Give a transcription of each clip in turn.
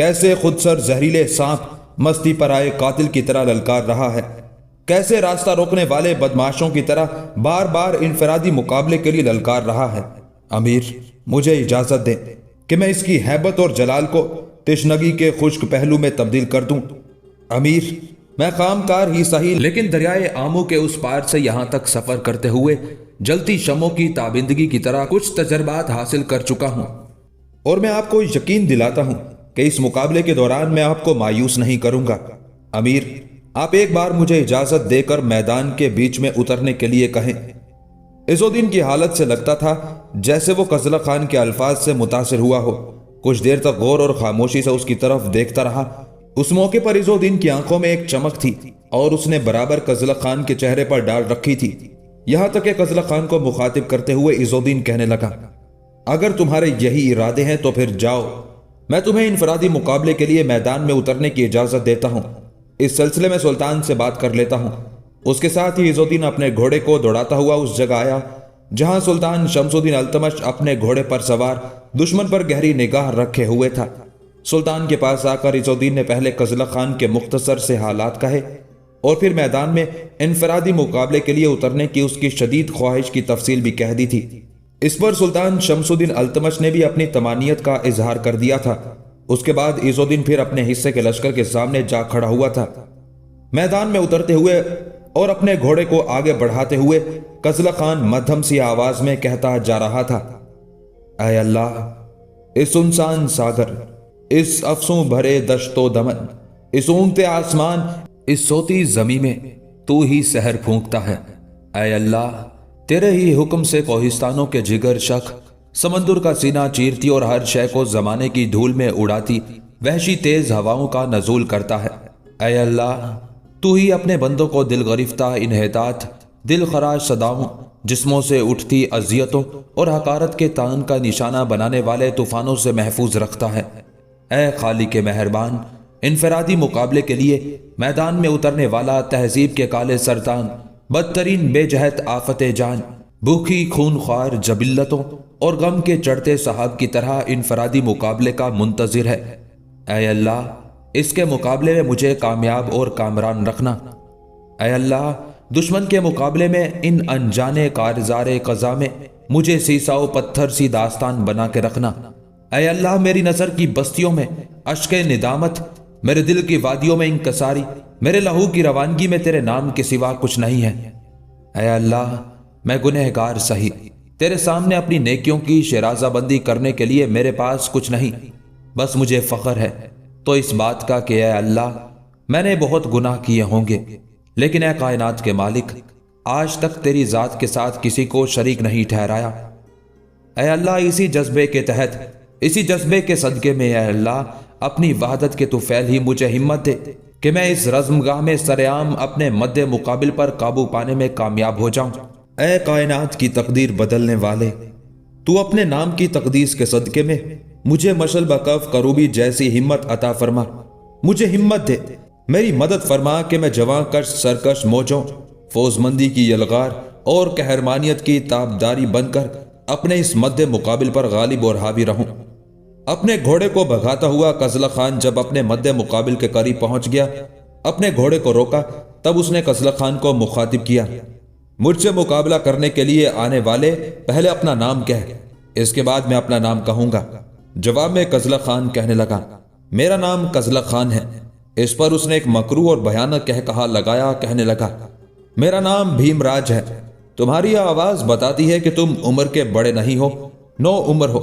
کیسے خود سر زہریلے سانپ مستی پر آئے قاتل کی طرح للکار رہا ہے، کیسے راستہ روکنے والے بدماشوں کی طرح بار بار انفرادی مقابلے کے لیے للکار رہا ہے۔ امیر، مجھے اجازت دیں کہ میں اس کی ہیبت اور جلال کو تشنگی کے خشک پہلو میں تبدیل کر دوں۔ امیر، میں خام کار ہی صحیح لیکن دریائے آمو کے اس پار سے یہاں تک سفر کرتے ہوئے جلتی شموں کی تابندگی کی طرح کچھ تجربات حاصل کر چکا ہوں، اور میں آپ کو یقین دلاتا ہوں کہ اس مقابلے کے دوران میں آپ کو مایوس نہیں کروں گا۔ امیر، آپ ایک بار مجھے اجازت دے کر میدان کے بیچ میں اترنے کے لیے کہیں۔ عزالدین کی حالت سے لگتا تھا جیسے وہ قزلہ خان کے الفاظ سے متاثر ہوا ہو۔ کچھ دیر تک غور اور خاموشی سے اس کی طرف دیکھتا رہا۔ اس موقع پر عزالدین کی آنکھوں میں ایک چمک تھی اور اس نے برابر قزلہ خان کے چہرے پر ڈال رکھی تھی، یہاں تک کہ قزلہ خان کو مخاطب کرتے ہوئے عزالدین کہنے لگا، اگر تمہارے یہی ارادے ہیں تو پھر جاؤ، میں تمہیں انفرادی مقابلے کے لیے میدان میں اترنے کی اجازت دیتا ہوں۔ اس سلسلے میں سلطان سے بات کر لیتا ہوں۔ اس کے ساتھ ہی عزالدین اپنے گھوڑے کو دوڑاتا ہوا اس جگہ آیا جہاں سلطان شمس الدین التمش اپنے گھوڑے پر سوار دشمن پر گہری نگاہ رکھے ہوئے تھا۔ سلطان کے پاس آ کر عزالدین نے پہلے قزلہ خان کے مختصر سے حالات کہے اور پھر میدان میں انفرادی مقابلے کے لیے اترنے کی اس کی شدید خواہش کی تفصیل بھی کہہ دی تھی۔ اس پر سلطان شمس الدین التمش نے بھی اپنی تمانیت کا اظہار کر دیا تھا۔ اس کے بعد عزالدین پھر اپنے حصے کے لشکر کے سامنے جا کھڑا ہوا تھا۔ میدان میں اترتے ہوئے اور اپنے گھوڑے کو آگے بڑھاتے ہوئے قزلہ خان مدھم سی آواز میں کہتا جا رہا تھا، اے اللہ، اس سنسان ساگر، اس افسوں بھرے دشت و دمن، اس اونگتے آسمان، اس سوتی زمین میں تو ہی سحر پھونکتا ہے۔ اے اللہ، تیرے ہی حکم سے کوہستانوں کے جگر شخ سمندر کا سینہ چیرتی اور ہر شے کو زمانے کی دھول میں اڑاتی وحشی تیز ہواؤں کا نزول کرتا ہے۔ اے اللہ، تو ہی اپنے بندوں کو دل گرفتہ انحطاط، دل خراش صداؤں، جسموں سے اٹھتی اذیتوں اور حقارت کے تان کا نشانہ بنانے والے طوفانوں سے محفوظ رکھتا ہے۔ اے خالق مہربان، انفرادی مقابلے کے لیے میدان میں اترنے والا تہذیب کے کالے سرطان، بدترین بے جہت آفت جان، بھوکی خون خوار جبلتوں اور غم کے چڑھتے صحاب کی طرح انفرادی مقابلے کا منتظر ہے۔ اے اللہ، اس کے مقابلے میں مجھے کامیاب اور کامران رکھنا۔ اے اللہ، دشمن کے مقابلے میں ان انجانے کارزار قضا میں مجھے سیسا و پتھر سی داستان بنا کے رکھنا۔ اے اللہ، میری نظر کی بستیوں میں اشک ندامت، میرے دل کی وادیوں میں انکساری، میرے لہو کی روانگی میں تیرے نام کے سوا کچھ نہیں ہے۔ اے اللہ، میں گنہگار سہی، تیرے سامنے اپنی نیکیوں کی شرازہ بندی کرنے کے لیے میرے پاس کچھ نہیں، بس مجھے فخر ہے تو اس بات کا کہ اے اللہ، میں نے بہت گناہ کیے ہوں گے، لیکن اے کائنات کے مالک، آج تک تیری ذات کے ساتھ کسی کو شریک نہیں ٹھہرایا۔ اے اللہ، اسی جذبے کے تحت، اسی جذبے کے صدقے میں اے اللہ، اپنی وحدت کے طفیل ہی مجھے ہمت دے کہ میں اس رزمگاہ میں سرعام اپنے مد مقابل پر قابو پانے میں کامیاب ہو جاؤں۔ اے کائنات کی تقدیر بدلنے والے، تو اپنے نام کی تقدیس کے صدقے میں مجھے مشل بکف کروبی جیسی ہمت عطا فرما، مجھے ہمت دے، میری مدد فرما کہ میں جواں کش سرکش موجوں، فوز مندی کی یلغار اور قہرمانیت کی تابداری بن کر اپنے اس مد مقابل پر غالب اور حاوی رہوں۔ اپنے گھوڑے کو بھگاتا ہوا قزلہ خان جب اپنے مد مقابل کے قریب پہنچ گیا، اپنے گھوڑے کو روکا، تب اس نے قزلہ خان کو مخاطب کیا، مجھ سے مقابلہ کرنے کے لیے آنے والے پہلے اپنا نام کہہ، اس کے بعد میں اپنا نام کہوں گا۔ جواب میں قزلہ خان کہنے لگا، میرا نام قزلہ خان ہے۔ اس پر اس نے ایک مکروہ اور بھیانک کہا لگایا، کہنے لگا، میرا نام بھیم راج ہے۔ تمہاری آواز بتاتی ہے کہ تم عمر کے بڑے نہیں ہو، نو عمر ہو،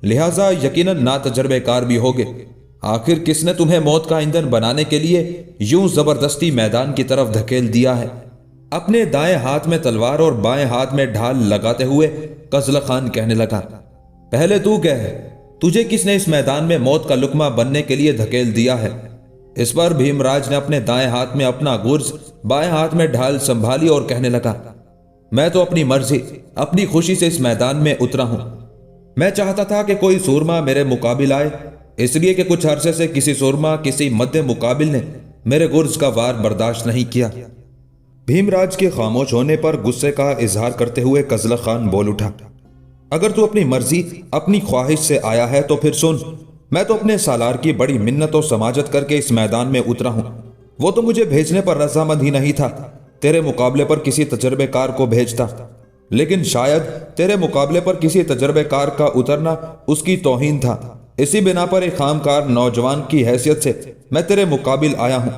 لہٰذا یقیناً ناتجربہ کار بھی ہوگے۔ آخر کس نے تمہیں موت کا ایندھن بنانے کے لیے یوں زبردستی میدان کی طرف دھکیل دیا ہے؟ اپنے دائیں ہاتھ میں تلوار اور بائیں ہاتھ میں ڈھال لگاتے ہوئے قزلہ خان کہنے لگا، پہلے تو کہہ، تجھے کس نے اس میدان میں موت کا لقمہ بننے کے لیے دھکیل دیا ہے؟ اس پر بھیم راج نے اپنے دائیں ہاتھ میں اپنا گرز، بائیں ہاتھ میں ڈھال سنبھالی اور کہنے لگا، میں تو اپنی مرضی، اپنی خوشی سے اس میدان میں اترا ہوں۔ میں چاہتا تھا کہ کوئی سورما میرے مقابل آئے، اس لیے کہ کچھ عرصے سے کسی سورما، کسی مد مقابل نے میرے گرز کا وار برداشت نہیں کیا۔ بھیم راج کے خاموش ہونے پر غصے کا اظہار کرتے ہوئے قزلہ خان بول اٹھا، اگر تو اپنی مرضی، اپنی خواہش سے آیا ہے تو پھر سن، میں تو اپنے سالار کی بڑی منت و سماجت کر کے اس میدان میں اترا ہوں، وہ تو مجھے بھیجنے پر رضامند ہی نہیں تھا، تیرے مقابلے پر کسی تجربے کار کو بھیجتا، لیکن شاید تیرے مقابلے پر کسی تجربے کار کا اترنا اس کی توہین تھا، اسی بنا پر ایک خام کار نوجوان کی حیثیت سے میں تیرے مقابل آیا ہوں،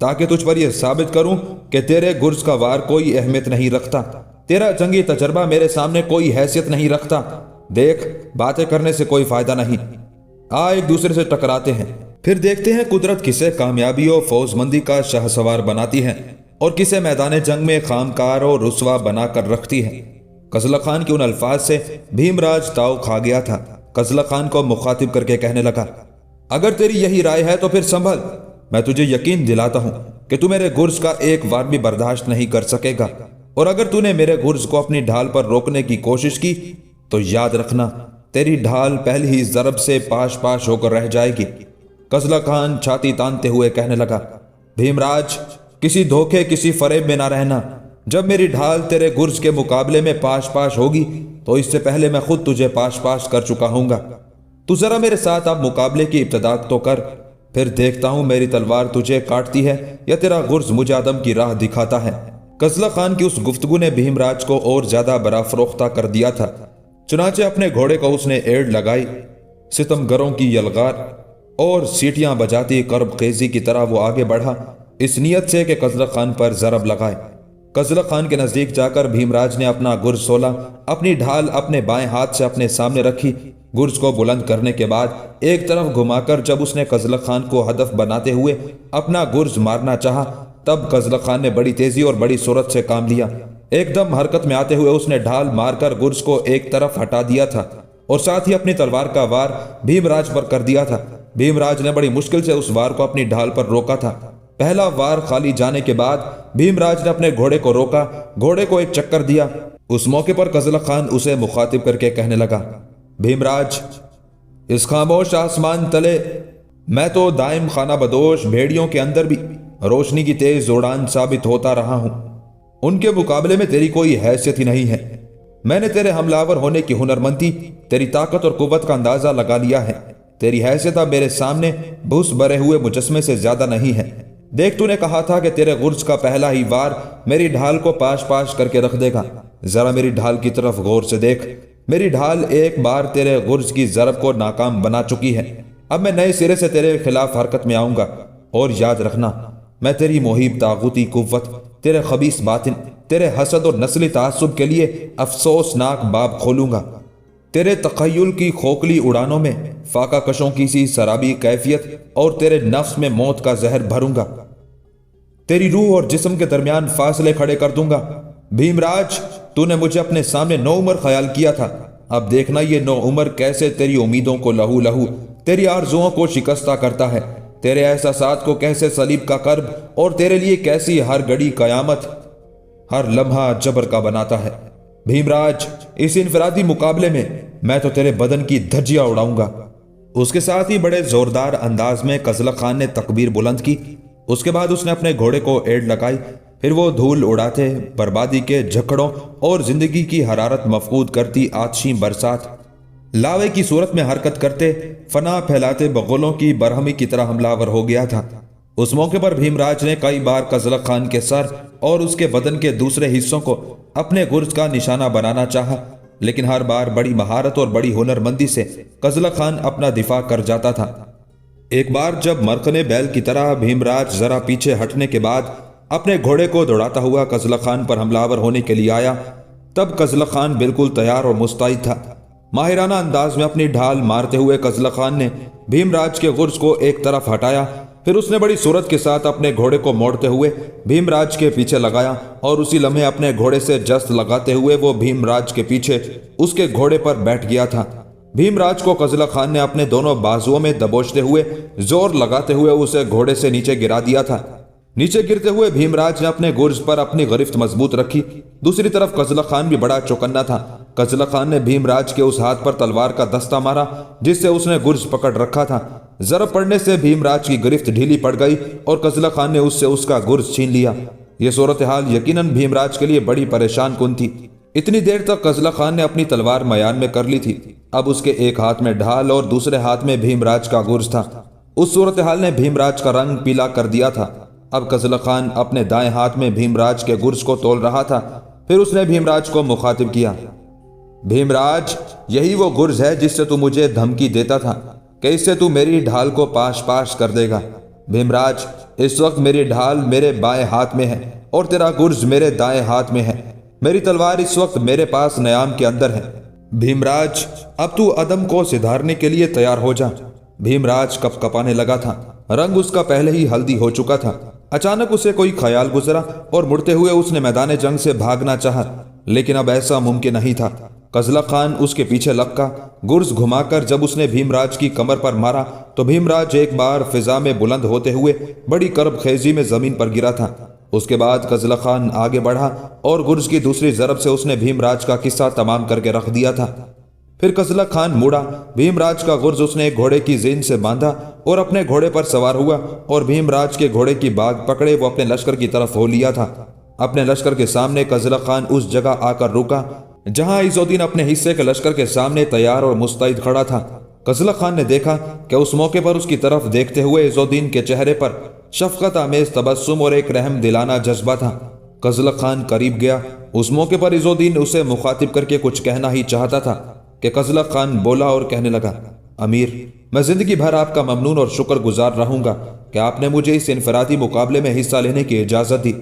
تاکہ تجھ پر یہ ثابت کروں کہ تیرے گرز کا وار کوئی اہمیت نہیں رکھتا، تیرا جنگی تجربہ میرے سامنے کوئی حیثیت نہیں رکھتا۔ دیکھ، باتیں کرنے سے کوئی فائدہ نہیں، ایک دوسرے سے ٹکراتے ہیں، پھر دیکھتے ہیں قدرت کسے کامیابی اور فوز مندی کا شاہ سوار بناتی ہے اور کسے میدان جنگ میں خامکار اور رسوا بنا کر رکھتی ہے۔ قزلہ خان کے ان الفاظ سے بھیم راج تاؤ کھا گیا تھا۔ قزلہ خان کو مخاطب کر کے کہنے لگا، اگر تیری یہی رائے ہے تو پھر سنبھل، میں تجھے یقین دلاتا ہوں کہ تو میرے گرز کا ایک وار بھی برداشت نہیں کر سکے گا، اور اگر تو نے میرے گرز کو اپنی ڈھال پر روکنے کی کوشش کی تو یاد رکھنا تیری ڈھال پہلی ہی ضرب سے پاش پاش ہو کر رہ جائے گی۔ قزلہ خان چھاتی تانتے ہوئے کہنے لگا، بھیم راج، کسی دھوکے کسی فریب میں نہ رہنا، جب میری ڈھال تیرے گرز کے مقابلے میں پاش پاش ہوگی تو اس سے پہلے میں خود تجھے پاش پاش کر چکا ہوں گا۔ تو ذرا میرے ساتھ اب مقابلے کی ابتدا تو کر، پھر دیکھتا ہوں میری تلوار تجھے کاٹتی ہے یا تیرا گرز مجھے عدم کی راہ دکھاتا ہے۔ قزلہ خان کی اس گفتگو نے بھیم راج کو اور زیادہ برافروختہ کر دیا تھا، چنانچہ اپنے گھوڑے کو اس نے ایڑ لگائی، ستم گروں کی یلغار اور سیٹیاں بجاتی کرب خیزی کی طرح وہ آگے بڑھا، اس نیت سے کہ قزلہ خان پر ضرب لگائے۔ قزلہ خان کے نزدیک جا کر بھیم راج نے اپنا گرز سولا، اپنی ڈھال اپنے بائیں ہاتھ سے اپنے سامنے رکھی، گرز کو بلند کرنے کے بعد ایک طرف گھما کر جب اس نے قزلہ خان کو ہدف بناتے ہوئے اپنا گرز مارنا چاہا، تب قزلہ خان نے بڑی تیزی اور بڑی سرعت سے کام لیا۔ ایک دم حرکت میں آتے ہوئے اس نے ڈھال مار کر گرز کو ایک طرف ہٹا دیا تھا اور ساتھ ہی اپنی تلوار کا وار بھیم راج پر کر دیا تھا۔ بھیم راج نے بڑی مشکل سے اس وار کو اپنی ڈھال پر روکا تھا۔ پہلا وار خالی جانے کے بعد بھیم راج نے اپنے گھوڑے کو روکا، گھوڑے کو ایک چکر دیا۔ اس موقع پر قزلہ خان اسے مخاطب کر کے کہنے لگا، بھیم راج، اس خاموش آسمان تلے میں تو دائم خانہ بدوش بھیڑیوں کے اندر بھی روشنی کی تیز اڑان ثابت ہوتا رہا ہوں، ان کے مقابلے میں تیری کوئی حیثیت ہی نہیں ہے۔ میں نے تیرے حملہ ہونے کی ہنرمندی، تیری طاقت اور قوت کا اندازہ لگا لیا ہے، تیری حیثیت اب میرے سامنے بھوس بھرے ہوئے مجسمے سے زیادہ نہیں ہے۔ دیکھ، تو نے کہا تھا کہ تیرے گرز کا پہلا ہی وار میری ڈھال کو پاش پاش کر کے رکھ دے گا، ذرا میری ڈھال کی طرف غور سے دیکھ، میری ڈھال ایک بار تیرے گرز کی ضرب کو ناکام بنا چکی ہے، اب میں نئے سرے سے تیرے خلاف حرکت میں آؤں گا، اور یاد رکھنا میں تیری محیب طاغوتی قوت، تیرے خبیث باطن، تیرے حسد اور نسلی تعصب کے لیے افسوسناک باب کھولوں گا، تیرے تخیل کی کھوکھلی اڑانوں میں فاقہ کشوں کی سی سرابی کیفیت اور تیرے نفس میں موت کا زہر بھروں گا، تیری روح اور جسم کے درمیان فاصلے کھڑے کر دوں گا۔ بھیم راج، تو نے مجھے اپنے سامنے نو عمر خیال کیا تھا، اب دیکھنا یہ نو عمر کیسے تیری امیدوں کو لہو لہو، تیری آرزوؤں کو شکستہ کرتا ہے، تیرے احساسات کو کیسے صلیب کا کرب اور تیرے لیے کیسی ہر گھڑی قیامت، ہر لمحہ جبر کا بناتا ہے۔ بھیم راج، اس انفرادی مقابلے میں میں تو تیرے بدن کی دھجیاں اڑاؤں گا۔ اس کے ساتھ ہی بڑے زوردار انداز میں قزلہ خان نے تکبیر بلند کی، اس کے بعد اس نے اپنے گھوڑے کو ایڑ لگائی، پھر وہ دھول اڑاتے بربادی کے جھکڑوں اور زندگی کی حرارت مفقود کرتی آتشی برسات لاوے کی صورت میں حرکت کرتے فنا پھیلاتے بغلوں کی برہمی کی طرح حملہ آور ہو گیا تھا۔ اس موقع پر بھیم راج نے کئی بار قزلہ خان کے سر اور اس کے بدن کے دوسرے حصوں کو اپنے گرز کا نشانہ بنانا چاہا، لیکن ہر بار بڑی مہارت اور بڑی ہنرمندی سے قزلہ خان اپنا دفاع کر جاتا تھا۔ ایک بار جب مرخنے بیل کی طرح بھیم راج ذرا پیچھے ہٹنے کے بعد اپنے گھوڑے کو دوڑاتا ہوا قزلہ خان پر حملہ آور ہونے کے لیے آیا، تب قزلہ خان بالکل تیار اور مستعد تھا۔ ماہرانہ انداز میں اپنی ڈھال مارتے ہوئے قزلہ خان نے بھیم راج کے گرز کو ایک طرف ہٹایا، پھر اس نے بڑی سرعت کے ساتھ اپنے گھوڑے کو موڑتے ہوئے بھیم راج کے پیچھے لگایا، اور اسی لمحے اپنے گھوڑے سے جست لگاتے ہوئے وہ بھیم راج کے پیچھے اس کے گھوڑے پر بیٹھ گیا تھا۔ بھیم راج کو قزلہ خان نے اپنے دونوں بازوؤں میں دبوچتے ہوئے زور لگاتے ہوئے اسے گھوڑے سے نیچے گرا دیا تھا۔ نیچے گرتے ہوئے بھیم راج نے اپنے گرز پر اپنی گرفت مضبوط رکھی، دوسری طرف قزلہ خان بھی بڑا چوکنا تھا۔ قزلہ خان نے بھیم راج کے اس ہاتھ پر تلوار کا دستہ مارا جس سے اس نے گرز پکڑ رکھا تھا، ضرب پڑنے سے بھیم راج کی گرفت ڈھیلی پڑ گئی اور قزلہ خان نے اس سے اس کا گرز چھین لیا۔ یہ صورتحال یقیناً بھیم راج کے لیے بڑی پریشان کن تھی۔ اتنی دیر تک قزلہ خان نے اپنی تلوار میان میں کر لی تھی۔ اب اس کے ایک ہاتھ میں ڈھال اور دوسرے ہاتھ میں بھیم راج کا گرز تھا۔ اس صورتحال نے بھیم راج کا رنگ پیلا کر دیا تھا۔ اب قزلہ خان اپنے دائیں ہاتھ میں بھیم راج کے گرز کو تول رہا تھا۔ پھر اس نے بھیم راج کو مخاطب کیا، بھیم راج، یہی وہ گرز ہے جس سے تو مجھے دھمکی دیتا تھا کہ اس سے تو میری ڈھال کو پاش پاش کر دے گا۔ بھیم راج، اس وقت میری ڈھال میرے بائیں ہاتھ میں ہے اور تیرا گرز میرے دائیں ہاتھ میں ہے۔ میری تلوار اس وقت میرے پاس نیام کے اندر ہے۔ بھیم راج، اب تو عدم کو سدھارنے کے لیے تیار ہو جا۔ بھیم راج کپ کپانے لگا تھا۔ رنگ اس کا پہلے ہی ہلدی ہو چکا تھا۔ اچانک اسے کوئی خیال گزرا اور مڑتے ہوئے اس نے میدان جنگ سے بھاگنا چاہا، لیکن اب ایسا ممکن نہیں تھا۔ قزلہ خان اس کے پیچھے لپکا۔ گرز گھما کر جب اس نے بھیم راج کی کمر پر مارا تو بھیم راج ایک بار فضا میں بلند ہوتے ہوئے بڑی کرب خیزی میں زمین پر گرا تھا۔ اس کے بعد قزلہ خان آگے بڑھا اور گرز کی دوسری ضرب سے اس نے بھیم راج کا قصہ تمام کر کے رکھ دیا تھا۔ پھر قزلہ خان مڑا۔ بھیم راج کا گرز اس نے ایک گھوڑے کی زین سے باندھا اور اپنے گھوڑے پر سوار ہوا اور بھیم راج کے گھوڑے کی باگ پکڑے وہ اپنے لشکر کی طرف ہو لیا تھا۔ اپنے لشکر کے سامنے قزلہ خان اس جگہ آ کر رکا جہاں عز الدین اپنے حصے کے لشکر کے سامنے تیار اور مستعد کھڑا تھا۔ قزلہ خان نے دیکھا کہ اس موقع پر اس کی طرف دیکھتے ہوئے عز الدین کے چہرے پر شفقت آمیز تبسم اور ایک رحم دلانہ جذبہ تھا۔ قزلہ خان قریب گیا۔ اس موقع پر عز الدین اسے مخاطب کر کے کچھ کہنا ہی چاہتا تھا کہ قزلہ خان بولا اور کہنے لگا، امیر، میں زندگی بھر آپ کا ممنون اور شکر گزار رہوں گا کہ آپ نے مجھے اس انفرادی مقابلے میں حصہ لینے کی اجازت دی۔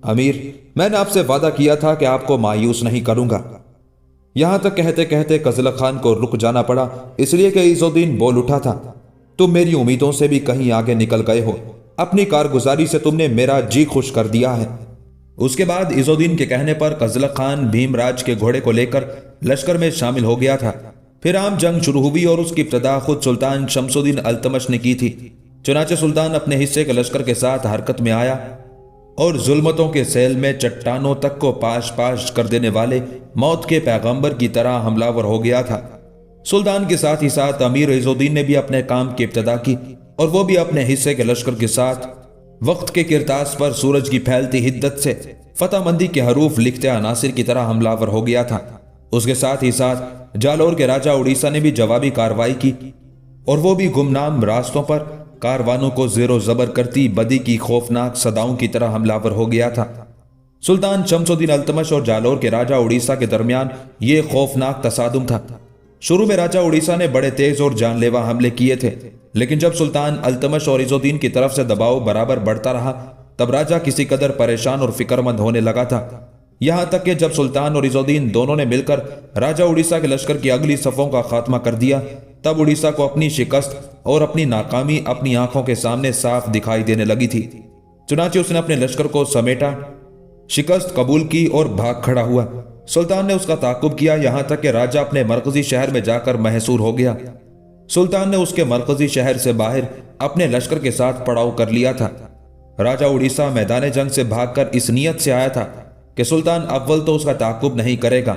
امیر، میں نے آپ سے وعدہ کیا تھا کہ آپ کو مایوس نہیں کروں گا۔ یہاں تک کہتے کہتے قزلہ خان کو رک جانا پڑا، اس لیے کہ عز الدین بول اٹھا تھا، تم میری امیدوں سے بھی کہیں آگے نکل گئے ہو۔ اپنی کارگزاری سے تم نے میرا جی خوش کر دیا ہے۔ اس کے بعد عز الدین کے کہنے پر قزلہ خان بھیم راج کے گھوڑے کو لے کر لشکر میں شامل ہو گیا تھا۔ پھر عام جنگ شروع ہوئی اور اس کی ابتدا خود سلطان شمس الدین التمش نے کی تھی۔ چنانچہ سلطان اپنے حصے کے لشکر کے ساتھ حرکت میں آیا اور ظلمتوں کے سیل میں چٹانوں تک کو پاش پاش کر دینے والے موت کے پیغمبر کی طرح حملہ ور ہو گیا تھا۔ سلطان کے ساتھ ہی ساتھ امیر عز الدین نے بھی اپنے کام کی ابتدا کی اور وہ بھی اپنے حصے کے لشکر کے ساتھ وقت کے کرتاس پر سورج کی پھیلتی حدت سے فتح مندی کے حروف لکھتے عناصر کی طرح حملہ ور ہو گیا تھا۔ اس کے ساتھ ہی ساتھ جالور کے راجہ اڑیسہ نے بھی جوابی کارروائی کی اور وہ بھی گمنام راستوں پر کاروانوں کو زیر و زبر کرتی بدی کی خوفناک صداؤں کی طرح حملہ ور ہو گیا تھا۔ سلطان شمس الدین التمش اور جالور کے راجہ اڑیسہ کے درمیان یہ خوفناک تصادم تھا۔ شروع میں راجہ اڑیسہ نے بڑے تیز اور جان لیوا حملے کیے تھے، لیکن جب سلطان التمش اور عز الدین کی طرف سے دباؤ برابر بڑھتا رہا تب راجہ کسی قدر پریشان اور فکر مند ہونے لگا تھا، یہاں تک کہ جب سلطان اور عز الدین دونوں نے مل کر راجہ اڑیسہ کے لشکر کی اگلی صفوں کا خاتمہ کر دیا تب اڑیسہ کو اپنی شکست اور اپنی ناکامی اپنی آنکھوں کے سامنے صاف دکھائی دینے لگی تھی۔ چنانچہ اس نے اپنے لشکر کو سمیٹا، شکست قبول کی اور بھاگ کھڑا ہوا۔ سلطان نے اس کا تعاقب کیا یہاں تک کہ راجہ اپنے مرکزی شہر میں جا کر محصور ہو گیا۔ سلطان نے اس کے مرکزی شہر سے باہر اپنے لشکر کے ساتھ پڑاؤ کر لیا تھا۔ راجہ اڑیسہ میدان جنگ سے بھاگ کر اس نیت سے آیا تھا کہ سلطان اول تو اس کا تعاقب نہیں کرے گا،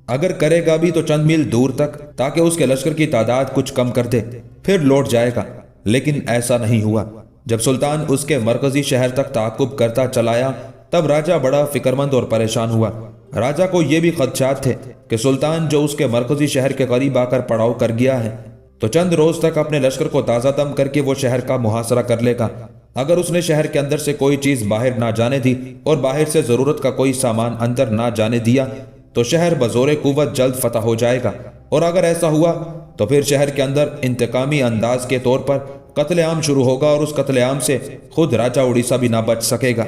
اگر کرے گا بھی تو چند میل دور تک تاکہ اس کے لشکر کی تعداد کچھ کم کر دے، پھر لوٹ جائے گا، لیکن ایسا نہیں ہوا۔ جب سلطان اس کے مرکزی شہر تک تعاقب کرتا چلایا تب راجہ بڑا فکرمند اور پریشان ہوا۔ راجہ کو یہ بھی خدشات تھے کہ سلطان جو اس کے مرکزی شہر کے قریب آ کر پڑاؤ کر گیا ہے تو چند روز تک اپنے لشکر کو تازہ دم کر کے وہ شہر کا محاصرہ کر لے گا۔ اگر اس نے شہر کے اندر سے کوئی چیز باہر نہ جانے دی اور باہر سے ضرورت کا کوئی سامان اندر نہ جانے دیا تو شہر بزور قوت جلد فتح ہو جائے گا، اور اگر ایسا ہوا تو پھر شہر کے اندر انتقامی انداز کے طور پر قتل عام شروع ہوگا اور اس قتل عام سے خود راجہ اڑیسہ بھی نہ بچ سکے گا۔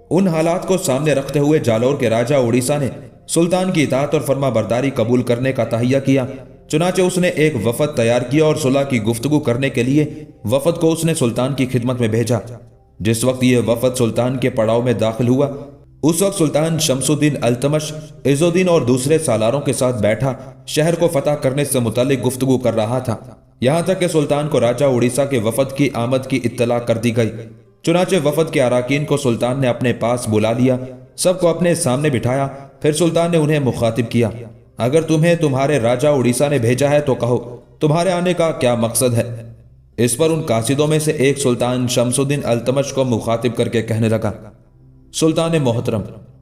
ان حالات کو سامنے رکھتے ہوئے جالور کے راجہ اڑیسہ نے سلطان کی اطاعت اور فرما برداری قبول کرنے کا تہیہ کیا۔ چنانچہ اس نے ایک وفد تیار کیا اور صلح کی گفتگو کرنے کے لیے وفد کو اس نے سلطان کی خدمت میں بھیجا۔ جس وقت یہ وفد سلطان کے پڑاؤ میں داخل ہوا اس وقت سلطان شمس الدین التمش عز الدین اور دوسرے سالاروں کے ساتھ بیٹھا شہر کو فتح کرنے سے متعلق گفتگو کر رہا تھا، یہاں تک کہ سلطان کو راجہ اڑیسہ کے وفد کی آمد کی اطلاع کر دی گئی۔ چنانچہ وفد کے اراکین کو سلطان نے اپنے پاس بلا لیا، سب کو اپنے سامنے بٹھایا، پھر سلطان نے انہیں مخاطب کیا، اگر تمہیں تمہارے راجہ اڑیسہ نے بھیجا ہے تو کہو تمہارے آنے کا کیا مقصد ہے۔ اس پر ان قاصدوں میں سے ایک سلطان شمس الدین التمش کو مخاطب کر کے کہنے لگا، سلطان محترم،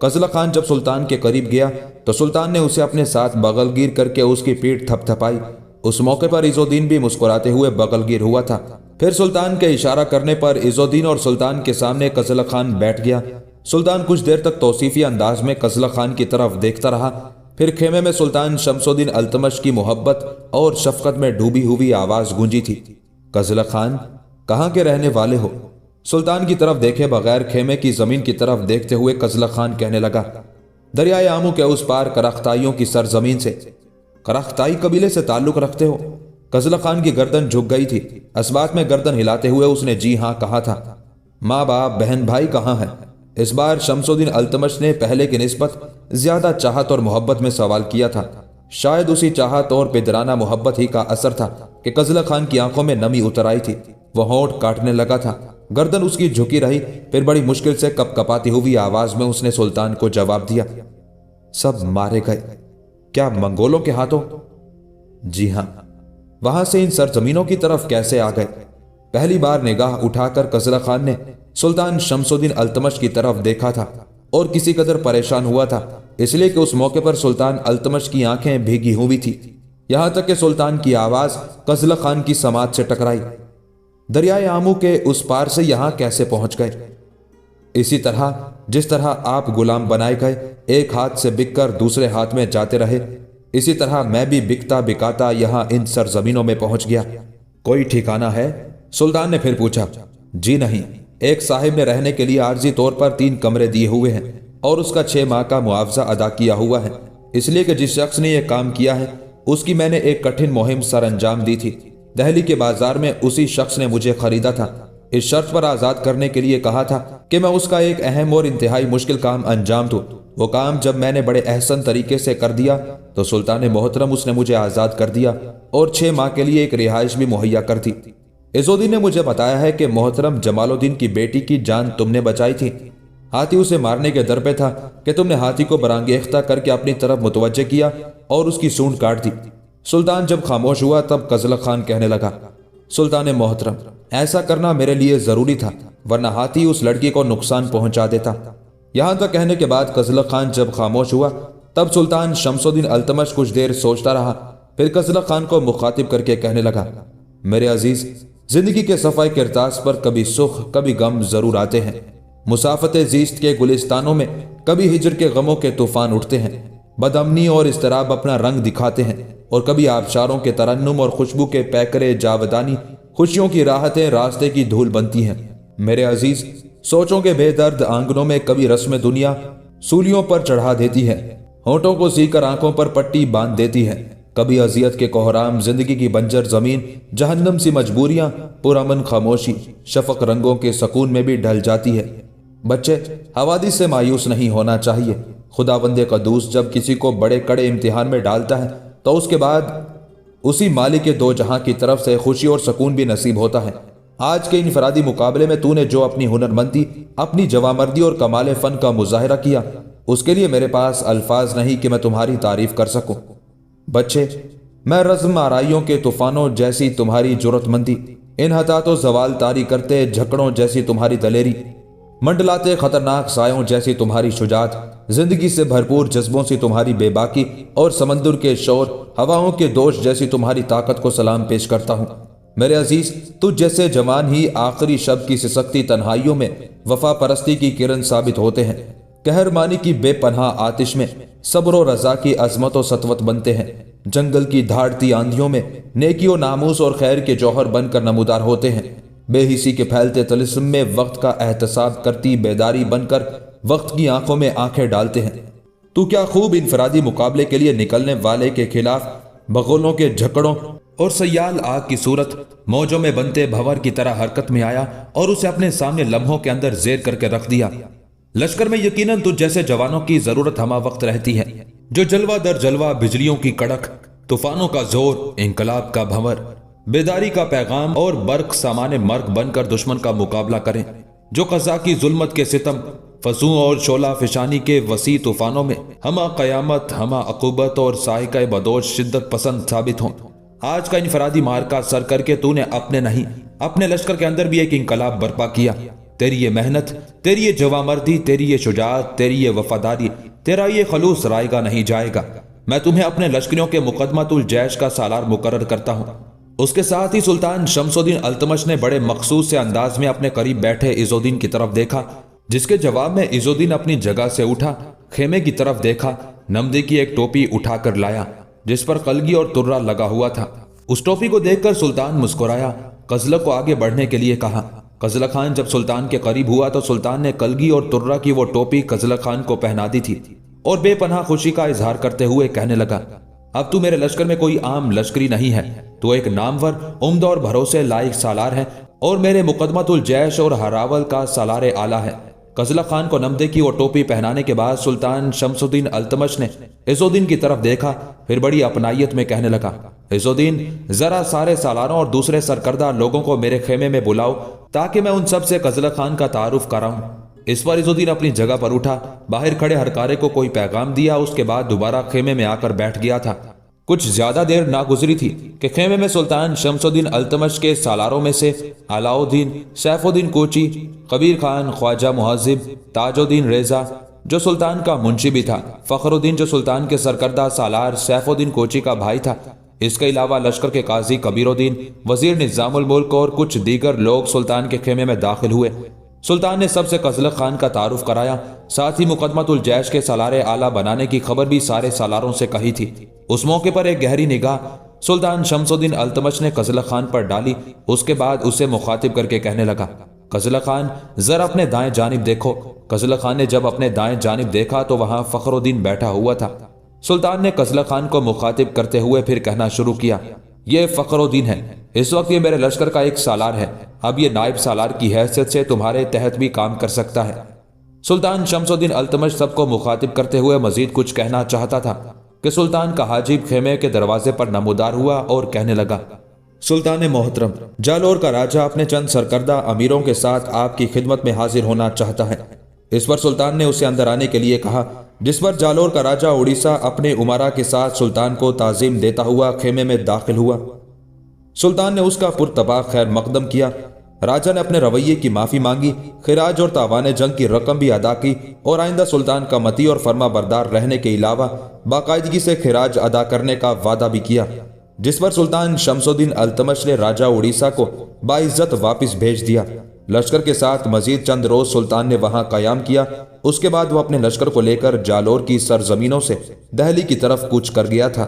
قزلہ خان جب سلطان کے قریب گیا تو سلطان نے اسے اپنے ساتھ بغل گیر کر کے اس کی پیٹھ تھپ تھپائی۔ اس موقع پر عز الدین بھی مسکراتے ہوئے بغل گیر ہوا تھا۔ پھر سلطان کے اشارہ کرنے پر عز الدین اور سلطان کے سامنے قزلہ خان بیٹھ گیا۔ سلطان کچھ دیر تک توصیفی انداز میں قزلہ خان کی طرف دیکھتا رہا۔ پھر خیمے میں سلطان شمس الدین التمش کی محبت اور شفقت میں ڈوبی ہوئی آواز گونجی تھی، قزلہ خان، کہاں کے رہنے والے ہو؟ سلطان کی طرف دیکھے بغیر خیمے کی زمین کی طرف دیکھتے ہوئے قزلہ خان کہنے لگا، دریائے آمو کے اس پار کرختائیوں کی سرزمین سے۔ کرختائی قبیلے سے تعلق رکھتے ہو؟ قزلہ خان کی گردن جھک گئی تھی۔ اس بات میں گردن ہلاتے ہوئے اس نے جی ہاں کہا تھا۔ ماں باپ بہن بھائی کہاں ہیں؟ اس بار شمس الدین التمش نے پہلے کی نسبت زیادہ چاہت اور محبت میں سوال کیا تھا۔ شاید اسی چاہت اور پدرانہ محبت ہی کا اثر تھا کہ قزلہ خان کی آنکھوں میں نمی اتر آئی تھی۔ وہ ہونٹ کاٹنے لگا تھا، گردن اس کی جھکی رہی۔ پھر بڑی مشکل سے کپ کپاتی ہوئی آواز میں اس نے سلطان کو جواب دیا، سب مارے گئے؟ کیا منگولوں کے ہاتھوں؟ جی ہاں۔ وہاں سے ان سرزمینوں کی طرف کیسے آ گئے؟ پہلی بار نگاہ اٹھا کر قزلہ خان نے سلطان شمس الدین التمش کی طرف دیکھا تھا اور کسی قدر پریشان ہوا تھا، اس لیے کہ اس موقع پر سلطان التمش کی آنکھیں بھیگی ہوئی تھی۔ یہاں تک کہ سلطان کی آواز قزلہ خان کی سماعت سے ٹکرائی، دریائے آمو کے اس پار سے یہاں کیسے پہنچ گئے؟ اسی طرح جس طرح آپ غلام بنائے گئے، ایک ہاتھ سے بک کر دوسرے ہاتھ میں جاتے رہے، اسی طرح میں بھی بکتا بکاتا یہاں ان سرزمینوں میں پہنچ گیا۔ کوئی ٹھکانہ ہے؟ سلطان نے پھر پوچھا۔ جی نہیں، ایک صاحب نے رہنے کے لیے عارضی طور پر 3 کمرے دیے ہوئے ہیں اور اس کا 6 ماہ کا معاوضہ ادا کیا ہوا ہے، اس لیے کہ جس شخص نے یہ کام کیا ہے اس کی میں نے ایک کٹھن مہم سر انجام دی تھی۔ دہلی کے بازار میں اسی شخص نے مجھے خریدا تھا، اس شرط پر آزاد کرنے کے لیے کہا تھا کہ میں اس کا ایک اہم اور انتہائی مشکل کام انجام دوں۔ وہ کام جب میں نے بڑے احسن طریقے سے کر دیا تو سلطان محترم اس نے مجھے آزاد کر دیا اور 6 ماہ کے لیے ایک رہائش بھی مہیا کر دی۔ عز الدین نے مجھے بتایا ہے کہ محترم جمال الدین کی بیٹی کی جان تم نے بچائی تھی۔ ہاتھی اسے مارنے کے در پہ تھا کہ تم نے ہاتھی کو برانگیختہ کر کے اپنی طرف متوجہ کیا اور اس کی سونڈ کاٹ دی۔ سلطان جب خاموش ہوا تب قزلہ خان کہنے لگا، سلطان محترم، ایسا کرنا میرے لیے ضروری تھا، ورنہ ہاتھی اس لڑکی کو نقصان پہنچا دیتا۔ یہاں تک کہنے کے بعد قزلہ خان جب خاموش ہوا تب سلطان شمس الدین التمش کچھ دیر سوچتا رہا، پھر قزلہ خان کو مخاطب کر کے کہنے لگا، میرے عزیز، زندگی کے صفحہ کرتاس پر کبھی سکھ کبھی غم ضرور آتے ہیں۔ مسافت زیست کے گلستانوں میں کبھی ہجر کے غموں کے طوفان اٹھتے ہیں، بدامنی اور اضطراب اپنا رنگ دکھاتے ہیں، اور کبھی آبشاروں کے ترنم اور خوشبو کے پیکرے جاودانی خوشیوں کی راحتیں راستے کی دھول بنتی ہیں۔ میرے عزیز، سوچوں کے بے درد آنگنوں میں کبھی رسم دنیا سولیوں پر چڑھا دیتی ہے، ہونٹوں کو سی کر آنکھوں پر پٹی باندھ دیتی ہے، کبھی اذیت کے کوہرام زندگی کی بنجر زمین جہنم سی مجبوریاں پرامن خاموشی شفق رنگوں کے سکون میں بھی ڈھل جاتی ہے۔ بچے، حوادث سے مایوس نہیں ہونا چاہیے۔ خداوند قدوس جب کسی کو بڑے کڑے امتحان میں ڈالتا ہے تو اس کے بعد اسی مالک دو جہاں کی طرف سے خوشی اور سکون بھی نصیب ہوتا ہے۔ آج کے انفرادی مقابلے میں تو نے جو اپنی ہنرمندی، اپنی جوامردی اور کمال فن کا مظاہرہ کیا، اس کے لیے میرے پاس الفاظ نہیں کہ میں تمہاری تعریف کر سکوں۔ بچے، میں رزم آرائیوں کے طوفانوں جیسی تمہاری جرت مندی، انحطاط و زوال طاری کرتے جھکڑوں جیسی تمہاری دلیری، منڈلاتے خطرناک سایوں جیسی تمہاری شجاعت، زندگی سے بھرپور جذبوں سے تمہاری بے باکی اور سمندر کے شور، ہواؤں کے دوش جیسی تمہاری طاقت کو سلام پیش کرتا ہوں۔ میرے عزیز، تجھ جیسے جوان ہی آخری شب کی سسکتی تنہائیوں میں وفا پرستی کی کرن ثابت ہوتے ہیں، قہرمانی کی بے پناہ آتش میں صبر و رضا کی عظمت و سطوت بنتے ہیں، جنگل کی دھاڑتی آندھیوں میں نیکی و ناموس اور خیر کے جوہر بن کر نمودار ہوتے ہیں، بے حسی کے پھیلتے طلسم میں وقت کا احتساب کرتی بیداری بن کر وقت کی آنکھوں میں آنکھیں ڈالتے ہیں۔ تو کیا خوب انفرادی مقابلے کے لیے نکلنے والے کے خلاف بغولوں کے جھکڑوں اور سیال آگ کی صورت موجوں میں بنتے بھور کی طرح حرکت میں آیا اور اسے اپنے سامنے لمحوں کے اندر زیر کر کے رکھ دیا۔ لشکر میں یقیناً تجھ جیسے جوانوں کی ضرورت ہمہ وقت رہتی ہے، جو جلوہ در جلوہ بجلیوں کی کڑک، طوفانوں کا زور، انقلاب کا بھنور، بیداری کا پیغام اور برق سامان مرگ بن کر دشمن کا مقابلہ کریں، جو قضا کی ظلمت کے ستم، فضوں اور شعلہ فشانی کے وسیع طوفانوں میں ہمہ قیامت، ہمہ عقوبت اور سائقہ بدوش شدت پسند ثابت ہوں۔ آج کا انفرادی مارکہ سر کر کے تو نے اپنے نہیں، اپنے لشکر کے اندر بھی ایک انقلاب برپا کیا۔ تیری یہ محنت، تیری یہ جوامردی، تیری یہ شجاعت، تیری یہ وفاداری، تیرا یہ خلوص رائے گا نہیں جائے گا۔ میں تمہیں اپنے لشکریوں کے مقدمۃ الجیش کا سالار مقرر کرتا ہوں۔ اس کے ساتھ ہی سلطان شمس الدین التمش نے بڑے مخصوص سے انداز میں اپنے قریب بیٹھے عز الدین کی طرف دیکھا، جس کے جواب میں عز الدین اپنی جگہ سے اٹھا، خیمے کی طرف دیکھا، نمدے کی ایک ٹوپی اٹھا کر لایا جس پر قلگی اور ترہ لگا ہوا تھا۔ اس ٹوپی کو دیکھ کر سلطان مسکرایا، قزلق کو آگے بڑھنے کے لیے کہا۔ قزلق خان جب سلطان کے قریب ہوا تو سلطان نے قلگی اور ترہ کی وہ ٹوپی قزلق خان کو پہنا دی تھی اور بے پناہ خوشی کا اظہار کرتے ہوئے کہنے لگا، اب تو میرے لشکر میں کوئی عام لشکری نہیں ہے، تو ایک نامور، عمدہ اور بھروسے لائق سالار ہے اور میرے مقدمۃ الجیش اور ہراول کا سالار اعلیٰ ہے۔ قزلق خان کو نمدے کی وہ ٹوپی پہنانے کے بعد سلطان شمس الدین التمش نے عز الدین کی طرف دیکھا، پھر بڑی اپنائیت میں کہنے لگا، عز الدین، ذرا سارے سالاروں اور دوسرے سرکردہ لوگوں کو میرے خیمے میں بلاؤ تاکہ میں ان سب سے قزلق خان کا تعارف کراؤں۔ اس پر عز الدین اپنی جگہ پر اٹھا، باہر کھڑے ہرکارے کو کوئی پیغام دیا، اس کے بعد دوبارہ خیمے میں آ کر بیٹھ گیا تھا۔ کچھ زیادہ دیر نہ گزری تھی کہ خیمے میں سلطان شمس الدین التمش کے سالاروں میں سے علاء الدین، سیف الدین کوچی، کبیر خان، خواجہ مہذب، تاج الدین ریزہ جو سلطان کا منشی بھی تھا، فخر الدین جو سلطان کے سرکردہ سالار سیف الدین کوچی کا بھائی تھا، اس کے علاوہ لشکر کے قاضی کبیر الدین، وزیر نظام الملک اور کچھ دیگر لوگ سلطان کے خیمے میں داخل ہوئے۔ سلطان نے سب سے قزلق خان کا تعارف کرایا، ساتھ ہی مقدمۃ الجیش کے سالار اعلیٰ بنانے کی خبر بھی سارے سالاروں سے کہی تھی۔ اس موقع پر ایک گہری نگاہ سلطان شمس الدین التمش نے قزلق خان پر ڈالی، اس کے بعد اسے مخاطب کر کے کہنے لگا، قزلق خان، ذرا اپنے دائیں جانب دیکھو۔ قزلق خان نے جب اپنے دائیں جانب دیکھا تو وہاں فخر الدین بیٹھا ہوا تھا۔ سلطان نے قزلق خان کو مخاطب کرتے ہوئے پھر کہنا شروع کیا، یہ فخر الدین ہے، اس وقت یہ میرے لشکر کا ایک سالار ہے، اب یہ نائب سالار کی حیثیت سے تمہارے تحت بھی کام کر سکتا ہے۔ سلطان شمس الدین التمش سب کو مخاطب کرتے ہوئے مزید کچھ کہنا چاہتا تھا کہ سلطان کا حاجب خیمے کے دروازے پر نمودار ہوا اور کہنے لگا، سلطان محترم، جالور کا راجہ اپنے چند سرکردہ امیروں کے ساتھ آپ کی خدمت میں حاضر ہونا چاہتا ہے۔ اس پر سلطان نے اسے اندر آنے کے لیے کہا، جس پر جالور کا راجہ اڑیسہ اپنے امراء کے ساتھ سلطان کو تعظیم دیتا ہوا خیمے میں داخل ہوا۔ سلطان نے اس کا پرتپاک خیر مقدم کیا۔ راجہ نے اپنے رویے کی معافی مانگی، خراج اور تاوان جنگ کی رقم بھی ادا کی اور آئندہ سلطان کا مطیع اور فرما بردار رہنے کے علاوہ باقاعدگی سے خراج ادا کرنے کا وعدہ بھی کیا، جس پر سلطان شمس الدین التمش نے راجہ اڑیسہ کو باعزت واپس بھیج دیا۔ لشکر کے ساتھ مزید چند روز سلطان نے وہاں قیام کیا، اس کے بعد وہ اپنے لشکر کو لے کر جالور کی سرزمینوں سے دہلی کی طرف کوچ کر گیا تھا۔